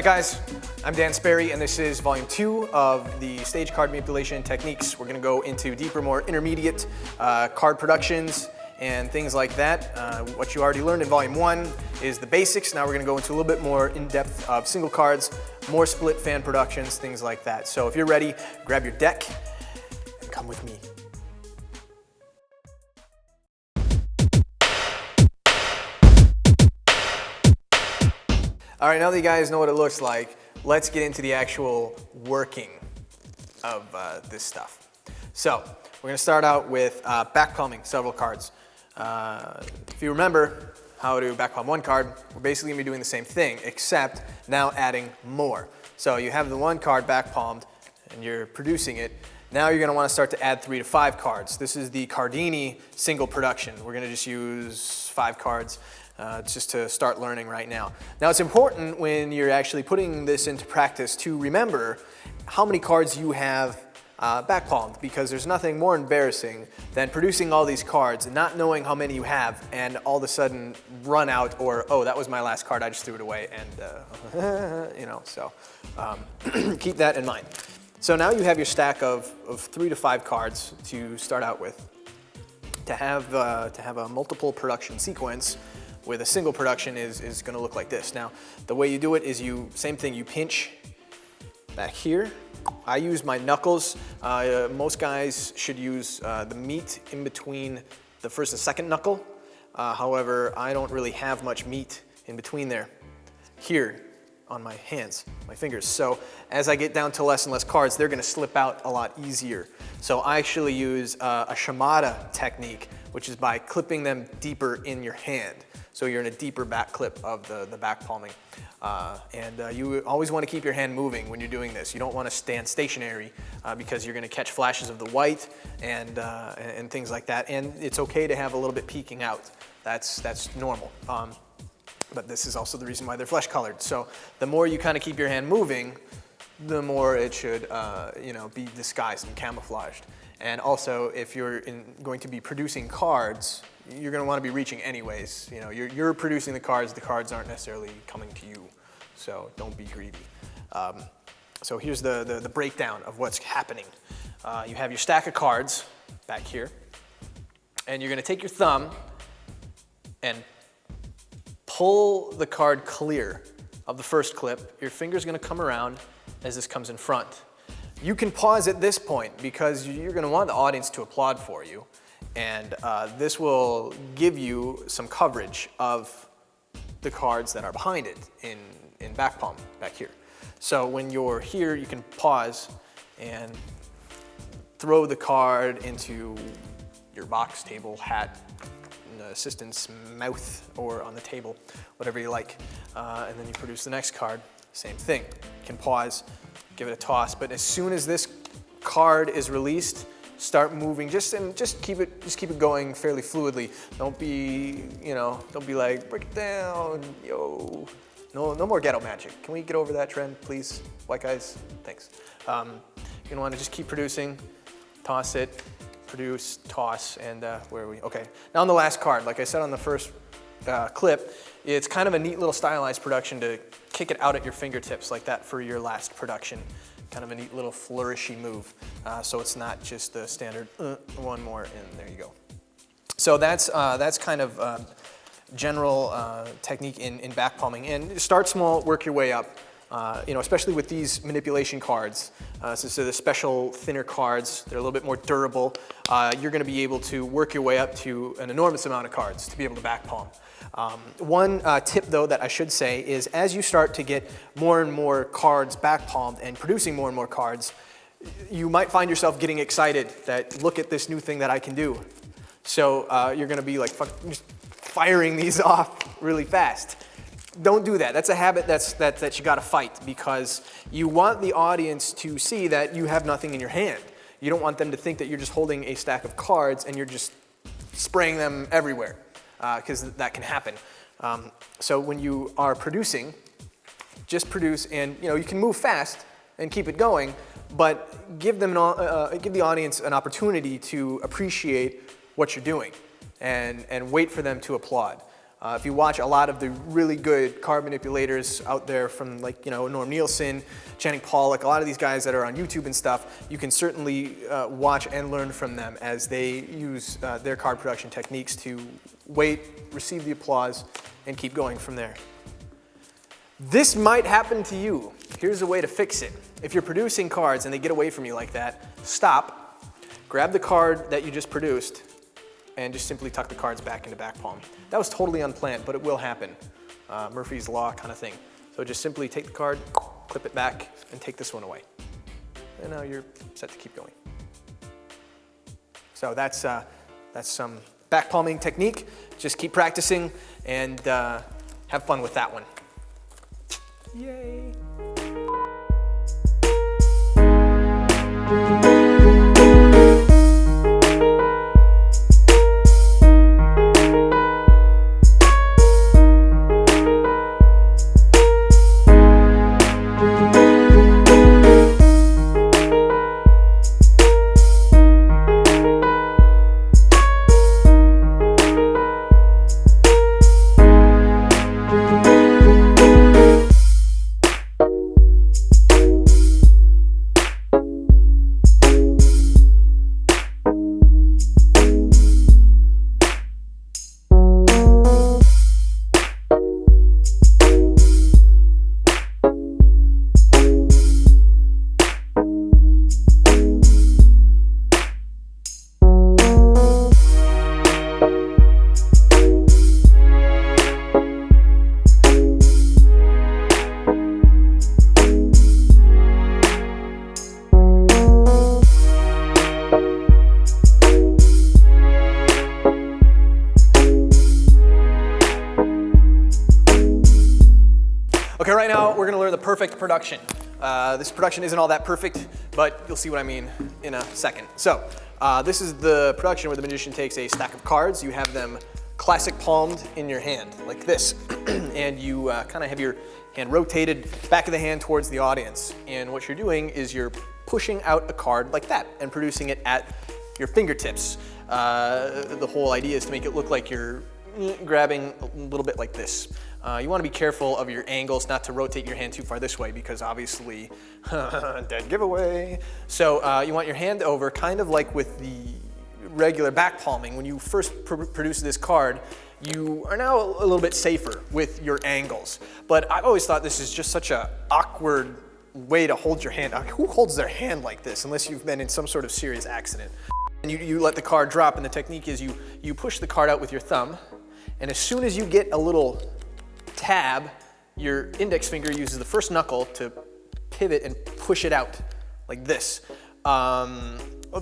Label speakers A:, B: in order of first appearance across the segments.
A: guys, I'm Dan Sperry and this is volume 2 of the stage card manipulation techniques. We're going to go into deeper, more intermediate card productions and things like that. What you already learned in volume 1 is the basics. Now we're going to go into a little bit more in-depth of single cards, more split fan productions, things like that. So if you're ready, grab your deck and come with me. All right, now that you guys know what it looks like, let's get into the actual working of this stuff. So we're gonna start out with back palming several cards. If you remember how to back palm one card, we're basically gonna be doing the same thing, except now adding more. So you have the one card back palmed and you're producing it. Now you're gonna wanna start to add 3 to 5 cards. This is the Cardini single production. We're gonna just use 5 cards. Just to start learning right now. Now it's important when you're actually putting this into practice to remember how many cards you have back palmed, because there's nothing more embarrassing than producing all these cards and not knowing how many you have and all of a sudden run out, or oh, that was my last card, I just threw it away, and you know, so keep that in mind. So now you have your stack of 3 to 5 cards to start out with. To have a multiple production sequence with a single production is gonna look like this. Now, the way you do it is same thing, you pinch back here. I use my knuckles. Most guys should use the meat in between the first and second knuckle. However, I don't really have much meat in between there. Here, on my hands, my fingers. So as I get down to less and less cards, they're gonna slip out a lot easier. So I actually use a Shimada technique, which is by clipping them deeper in your hand. So you're in a deeper back clip of the back palming. You always want to keep your hand moving when you're doing this. You don't want to stand stationary because you're going to catch flashes of the white and things like that. And it's okay to have a little bit peeking out. That's normal. But this is also the reason why they're flesh colored. So the more you kind of keep your hand moving, the more it should be disguised and camouflaged. And also, if you're going to be producing cards, you're going to want to be reaching anyways. You know, you're producing the cards aren't necessarily coming to you. So don't be greedy. So here's the breakdown of what's happening. You have your stack of cards back here, and you're going to take your thumb and pull the card clear of the first clip. Your finger's going to come around as this comes in front. You can pause at this point because you're going to want the audience to applaud for you, and this will give you some coverage of the cards that are behind it in back palm back here. So when you're here, you can pause and throw the card into your box, table, hat, assistant's mouth, or on the table, whatever you like, and then you produce the next card. Same thing. You can pause, give it a toss, but as soon as this card is released, start moving. Just keep it going fairly fluidly. Don't be like, break it down, yo. No more ghetto magic. Can we get over that trend, please, white guys? Thanks. You're gonna want to just keep producing, toss it, produce, toss, and where are we? Okay. Now on the last card, like I said on the first clip, it's kind of a neat little stylized production to kick it out at your fingertips like that for your last production. Kind of a neat little flourishy move. So it's not just the standard one more and there you go. So that's kind of general technique in back palming. And start small, work your way up. Especially with these manipulation cards, since they're the special thinner cards, they're a little bit more durable. You're going to be able to work your way up to an enormous amount of cards to be able to back palm. One tip though that I should say is as you start to get more and more cards back palmed and producing more and more cards, you might find yourself getting excited that look at this new thing that I can do. So you're going to be like just firing these off really fast. Don't do that. That's a habit that you got to fight, because you want the audience to see that you have nothing in your hand. You don't want them to think that you're just holding a stack of cards and you're just spraying them everywhere, because that can happen. So when you are producing, just produce, and you can move fast and keep it going, but give the audience an opportunity to appreciate what you're doing and wait for them to applaud. If you watch a lot of the really good card manipulators out there from like, Norm Nielsen, Channing Pollock, a lot of these guys that are on YouTube and stuff, you can certainly watch and learn from them as they use their card production techniques to wait, receive the applause, and keep going from there. This might happen to you. Here's a way to fix it. If you're producing cards and they get away from you like that, stop, grab the card that you just produced, and just simply tuck the cards back into back palm. That was totally unplanned, but it will happen. Murphy's Law kind of thing. So just simply take the card, clip it back, and take this one away. And now you're set to keep going. So that's some back palming technique. Just keep practicing and have fun with that one. Yay! Okay, right now we're gonna learn the perfect production. This production isn't all that perfect, but you'll see what I mean in a second. So, this is the production where the magician takes a stack of cards, you have them classic palmed in your hand, like this, and you kind of have your hand rotated back of the hand towards the audience. And what you're doing is you're pushing out a card like that and producing it at your fingertips. The whole idea is to make it look like you're grabbing a little bit like this. You want to be careful of your angles, not to rotate your hand too far this way because obviously, dead giveaway. So you want your hand over, kind of like with the regular back palming. When you first produce this card, you are now a little bit safer with your angles. But I've always thought this is just such an awkward way to hold your hand. Who holds their hand like this unless you've been in some sort of serious accident? And you let the card drop, and the technique is you push the card out with your thumb, and as soon as you get a little tab, your index finger uses the first knuckle to pivot and push it out like this.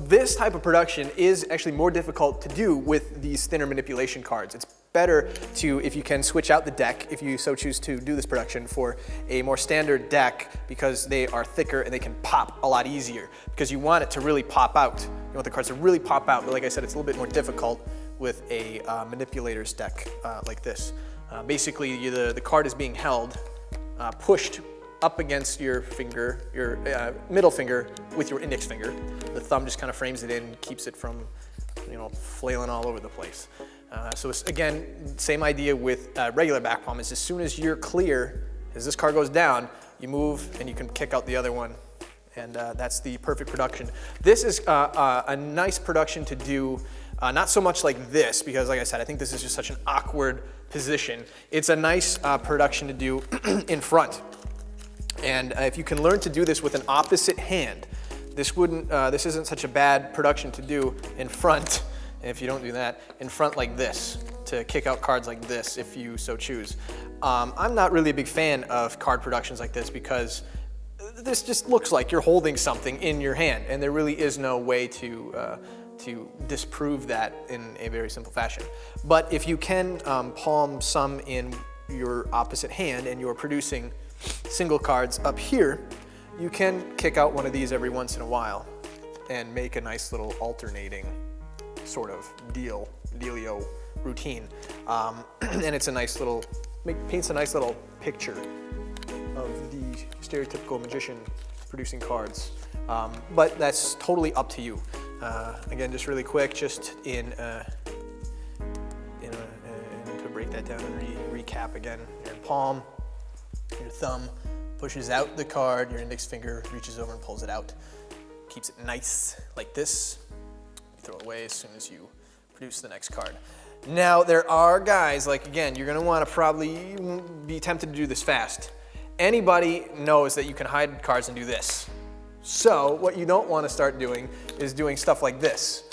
A: This type of production is actually more difficult to do with these thinner manipulation cards. It's better to, if you can, switch out the deck, if you so choose to do this production, for a more standard deck because they are thicker and they can pop a lot easier because you want it to really pop out. You want the cards to really pop out, but like I said, it's a little bit more difficult with a manipulator's deck like this. Basically, the card is being held, pushed up against your finger, your middle finger with your index finger. The thumb just kind of frames it in, keeps it from, flailing all over the place. So it's, again, same idea with regular back palm. Is as soon as you're clear, as this card goes down, you move and you can kick out the other one. And that's the perfect production. This is a nice production to do, not so much like this, because like I said, I think this is just such an awkward position. It's a nice production to do in front. And if you can learn to do this with an opposite hand, this isn't such a bad production to do in front, if you don't do that, in front like this, to kick out cards like this if you so choose. I'm not really a big fan of card productions like this because this just looks like you're holding something in your hand, and there really is no way to disprove that in a very simple fashion. But if you can palm some in your opposite hand and you're producing single cards up here, you can kick out one of these every once in a while and make a nice little alternating sort of dealio routine. And it's a nice little, paints a nice little picture of the stereotypical magician producing cards. But that's totally up to you. Again, just really quick, just to break that down and recap again. You're in palm, your thumb pushes out the card, your index finger reaches over and pulls it out. Keeps it nice like this. You throw it away as soon as you produce the next card. Now there are guys, like again, you're gonna wanna probably be tempted to do this fast. Anybody knows that you can hide cards and do this. So what you don't wanna start doing is doing stuff like this.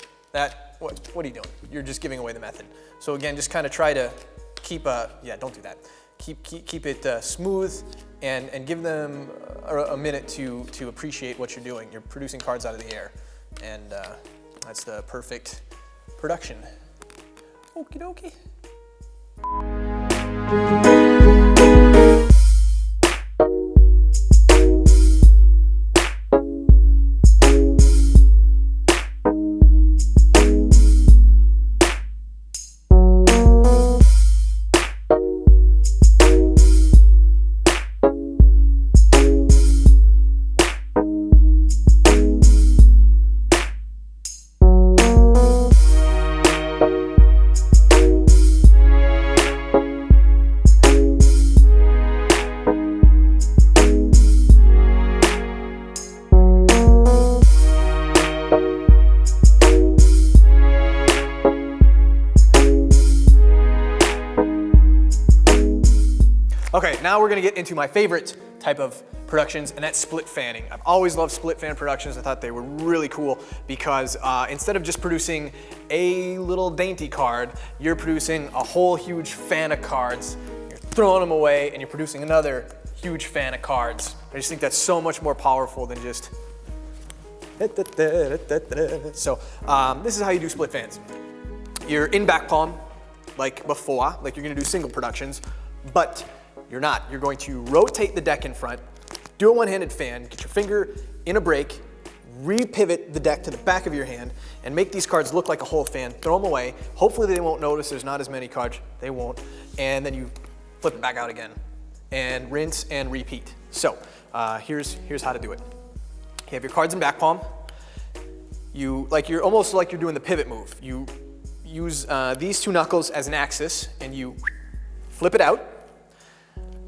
A: What are you doing? You're just giving away the method. So again, just kind of try to keep yeah, don't do that. Keep it smooth and give them a minute to appreciate what you're doing. You're producing cards out of the air, and that's the perfect production. Okie dokie. Okay, now we're gonna get into my favorite type of productions, and that's split fanning. I've always loved split fan productions. I thought they were really cool because instead of just producing a little dainty card, you're producing a whole huge fan of cards, you're throwing them away, and you're producing another huge fan of cards. I just think that's so much more powerful than just so this is how you do split fans. You're in back palm, like before, like you're gonna do single productions, but you're not. You're going to rotate the deck in front, do a one-handed fan, get your finger in a break, re-pivot the deck to the back of your hand, and make these cards look like a whole fan, throw them away. Hopefully they won't notice there's not as many cards, they won't, and then you flip it back out again, and rinse and repeat. So here's how to do it. You have your cards in back palm. You're almost like you're doing the pivot move. You use these two knuckles as an axis, and you flip it out.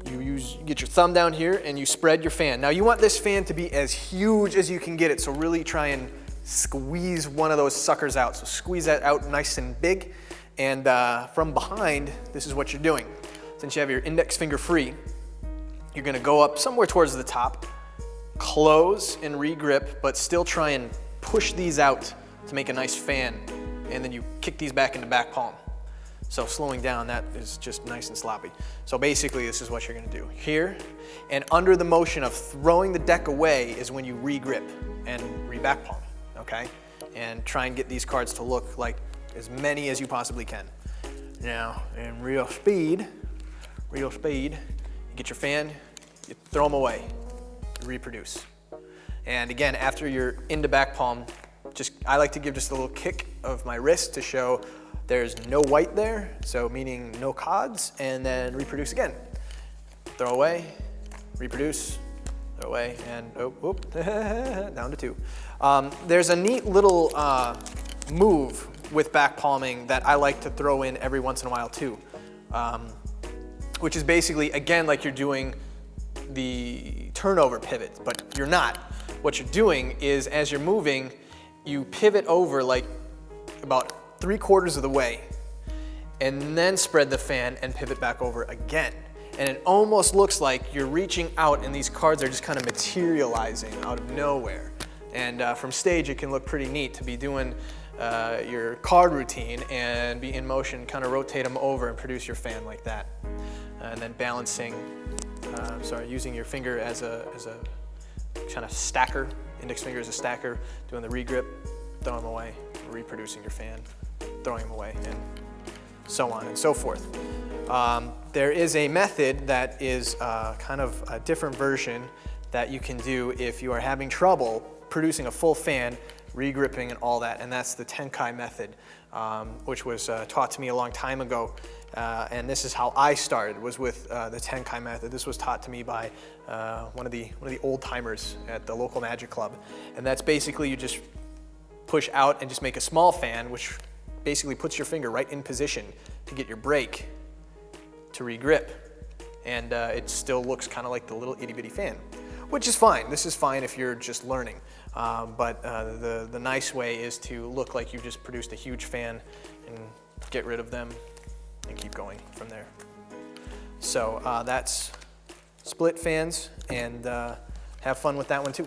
A: You get your thumb down here and you spread your fan. Now you want this fan to be as huge as you can get it, so really try and squeeze one of those suckers out. So squeeze that out nice and big, and from behind, this is what you're doing. Since you have your index finger free, you're gonna go up somewhere towards the top, close and re-grip, but still try and push these out to make a nice fan, and then you kick these back into back palm. So slowing down, that is just nice and sloppy. So basically this is what you're gonna do here, and under the motion of throwing the deck away is when you re-grip and re-back palm, okay? And try and get these cards to look like as many as you possibly can. Now, in real speed, you get your fan, you throw them away, you reproduce. And again, after you're into back palm, I like to give just a little kick of my wrist to show there's no white there, so meaning no cards, and then reproduce again. Throw away, reproduce, throw away, and down to 2. There's a neat little move with back palming that I like to throw in every once in a while too, which is basically, again, like you're doing the turnover pivot, but you're not. What you're doing is, as you're moving, you pivot over like about 3/4 of the way, and then spread the fan and pivot back over again. And it almost looks like you're reaching out and these cards are just kind of materializing out of nowhere. And from stage, it can look pretty neat to be doing your card routine and be in motion, kind of rotate them over and produce your fan like that. And then balancing, using your finger as a kind of stacker, index finger as a stacker, doing the re-grip, throwing them away, reproducing your fan, throwing them away, and so on and so forth. There is a method that is kind of a different version that you can do if you are having trouble producing a full fan, re-gripping and all that, and that's the Tenkai method, which was taught to me a long time ago, and this is how I started, was with the Tenkai method. This was taught to me by one of the old timers at the local magic club, and that's basically you just push out and just make a small fan, which basically puts your finger right in position to get your break, to regrip. And it still looks kind of like the little itty bitty fan, which is fine. This is fine if you're just learning. But the nice way is to look like you just produced a huge fan and get rid of them and keep going from there. So that's split fans, and have fun with that one too.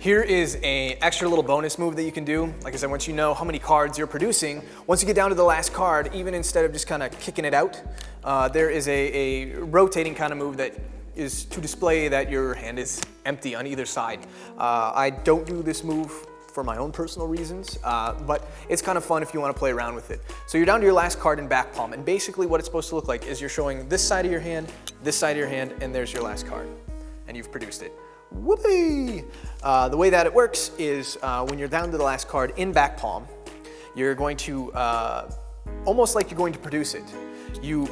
A: Here is an extra little bonus move that you can do. Like I said, once you know how many cards you're producing, once you get down to the last card, even instead of just kind of kicking it out, there is a rotating kind of move that is to display that your hand is empty on either side. I don't do this move for my own personal reasons, but it's kind of fun if you want to play around with it. So you're down to your last card in back palm, and basically what it's supposed to look like is you're showing this side of your hand, this side of your hand, and there's your last card, and you've produced it. Whoopee! The way that it works is when you're down to the last card in back palm, you're going to, almost like you're going to produce it. You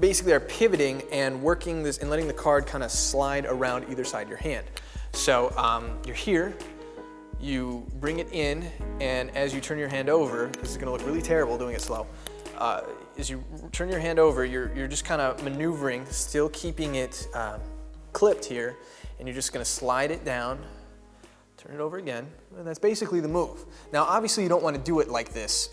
A: basically are pivoting and working this and letting the card kind of slide around either side of your hand. So you're here, you bring it in, and as you turn your hand over, this is going to look really terrible doing it slow. As you turn your hand over, you're just kind of maneuvering, still keeping it clipped here, and you're just going to slide it down, turn it over again, and that's basically the move. Now obviously you don't want to do it like this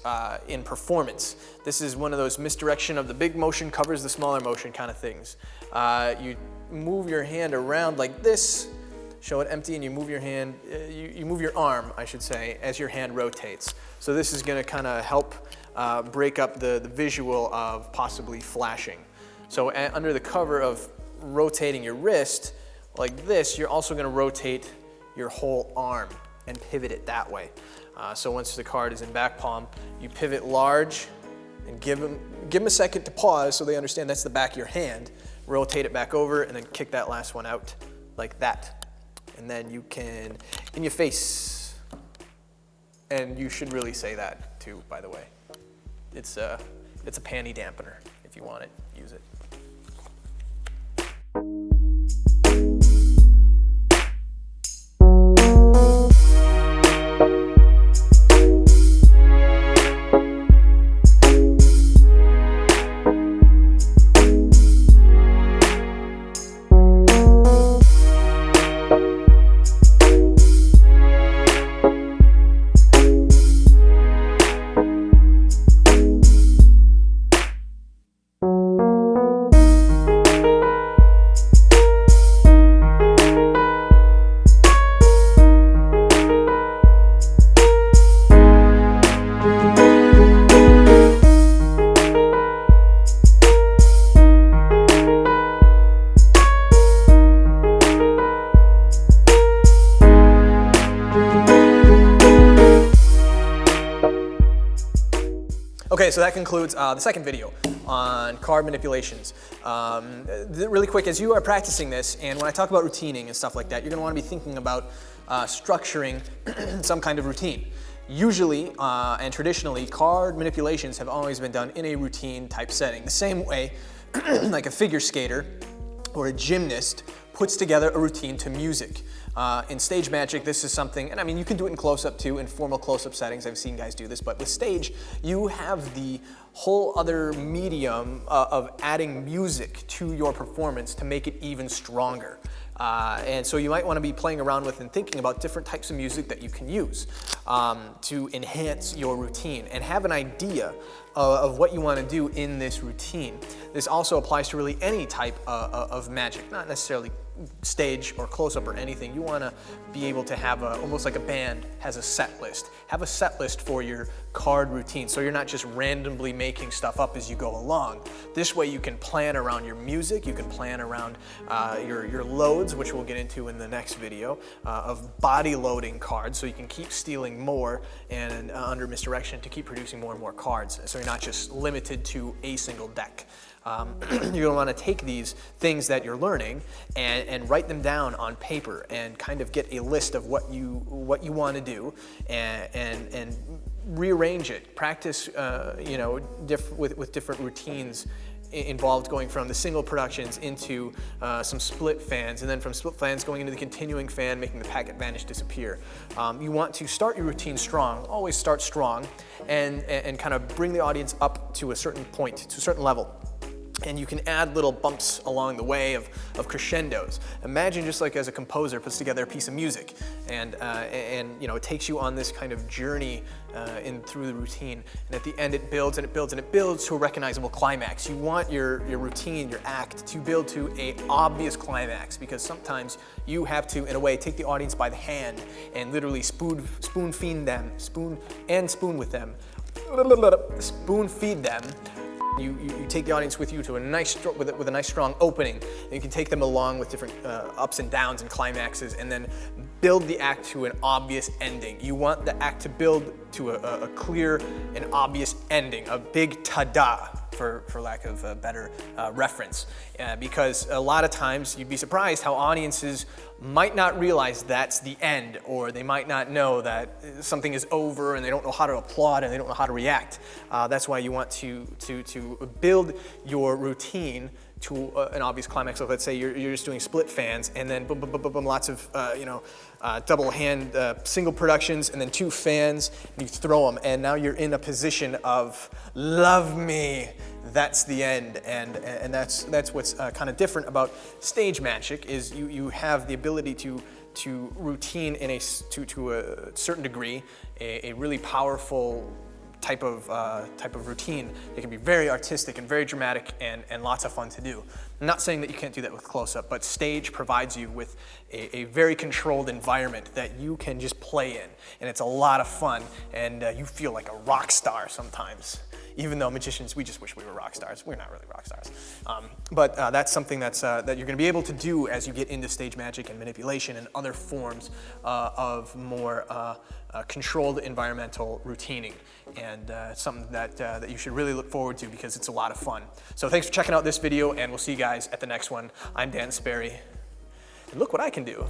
A: in performance. This is one of those misdirection of the big motion covers the smaller motion kind of things. You move your hand around like this, show it empty, and you move your hand, you move your arm, I should say, as your hand rotates. So this is going to kind of help break up the visual of possibly flashing. So under the cover of rotating your wrist like this, you're also going to rotate your whole arm and pivot it that way. So once the card is in back palm, you pivot large and give them a second to pause so they understand that's the back of your hand. Rotate it back over and then kick that last one out like that. And then you can, in your face. And you should really say that too, by the way. It's It's a panty dampener. If you want it, use it. Okay, so that concludes the second video on card manipulations. Really quick, as you are practicing this, and when I talk about routining and stuff like that, you're going to want to be thinking about structuring some kind of routine. Usually and traditionally, card manipulations have always been done in a routine type setting. The same way like a figure skater or a gymnast puts together a routine to music. In stage magic, this is something, and I mean, you can do it in close-up too, in formal close-up settings. I've seen guys do this, but with stage, you have the whole other medium of adding music to your performance to make it even stronger. And so you might want to be playing around with and thinking about different types of music that you can use to enhance your routine and have an idea of what you want to do in this routine. This also applies to really any type of magic, not necessarily stage or close-up or anything. You want to be able to have almost like a band has a set list. Have a set list for your card routine so you're not just randomly making stuff up as you go along. This way you can plan around your music, you can plan around your loads, which we'll get into in the next video, of body loading cards so you can keep stealing more and under misdirection to keep producing more and more cards so you're not just limited to a single deck. You're going to want to take these things that you're learning and write them down on paper and kind of get a list of what you want to do and rearrange it. Practice, with different routines involved, going from the single productions into some split fans, and then from split fans going into the continuing fan, making the packet vanish disappear. You want to start your routine strong, always start strong, and kind of bring the audience up to a certain point, to a certain level. And you can add little bumps along the way of crescendos. Imagine just like as a composer puts together a piece of music and it takes you on this kind of journey through the routine. And at the end it builds and it builds and it builds to a recognizable climax. You want your routine, your act, to build to an obvious climax, because sometimes you have to, in a way, take the audience by the hand and literally spoon feed them, spoon with them, spoon feed them. You take the audience with you to a nice, with a nice strong opening, and you can take them along with different ups and downs and climaxes, and then build the act to an obvious ending. You want the act to build to a clear and obvious ending, a big ta-da, for lack of a better reference. Because a lot of times you'd be surprised how audiences might not realize that's the end, or they might not know that something is over and they don't know how to applaud and they don't know how to react. That's why you want to build your routine to an obvious climax. So let's say you're just doing split fans, and then boom, boom, boom, boom, boom, lots of double hand single productions, and then two fans, and you throw them, and now you're in a position of love me. That's the end, and that's what's kind of different about stage magic, is you have the ability to routine to a certain degree a really powerful type of routine. It can be very artistic and very dramatic and lots of fun to do. I'm not saying that you can't do that with close-up, but stage provides you with a very controlled environment that you can just play in, and it's a lot of fun, and you feel like a rock star sometimes. Even though magicians, we just wish we were rock stars. We're not really rock stars. But that's something that you're going to be able to do as you get into stage magic and manipulation and other forms of more controlled environmental routining. And it's something that you should really look forward to, because it's a lot of fun. So thanks for checking out this video, and we'll see you guys at the next one. I'm Dan Sperry, and look what I can do.